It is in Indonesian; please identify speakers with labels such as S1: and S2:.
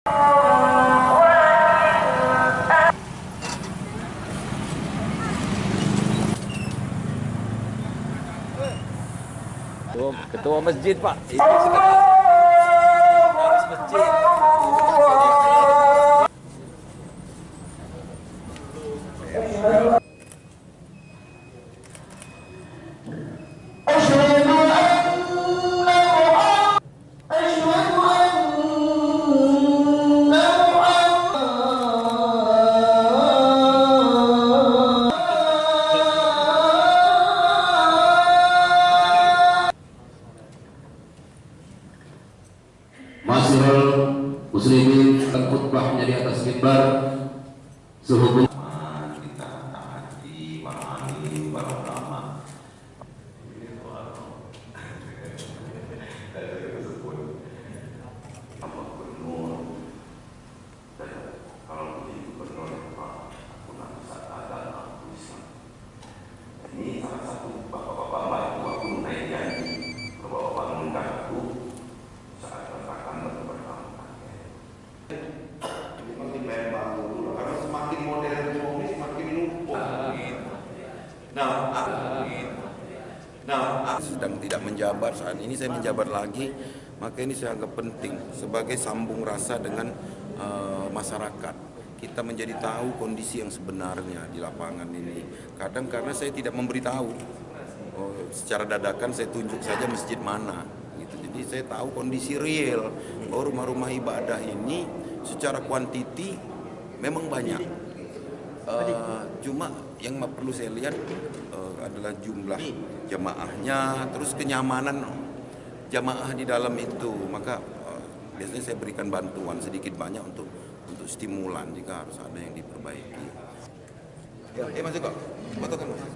S1: Ketua masjid, Pak. Ini sekretaris masjid.
S2: Masyarul muslimin khutbahnya di atas mimbar sehubungan
S3: kita taati memahami para ulama. Ini salah satu bapak-bapak mertua pun naik janji bapak-bapak mengundang aku saat akan bertemu. Semakin lebar dulu karena semakin modern semua semakin numpuk.
S4: Sedang tidak menjabat saat ini, saya menjabat lagi, maka ini saya anggap penting sebagai sambung rasa dengan masyarakat. Kita menjadi tahu kondisi yang sebenarnya di lapangan ini. Kadang karena saya tidak memberitahu, secara dadakan saya tunjuk saja masjid mana. Gitu. Jadi saya tahu kondisi real bahwa rumah-rumah ibadah ini secara kuantiti memang banyak. Cuma yang perlu saya lihat adalah jumlah jamaahnya, terus kenyamanan jamaah di dalam itu. Maka biasanya saya berikan bantuan sedikit banyak untuk stimulan jika harus ada yang diperbaiki. Masuk kok, fotokan Mas.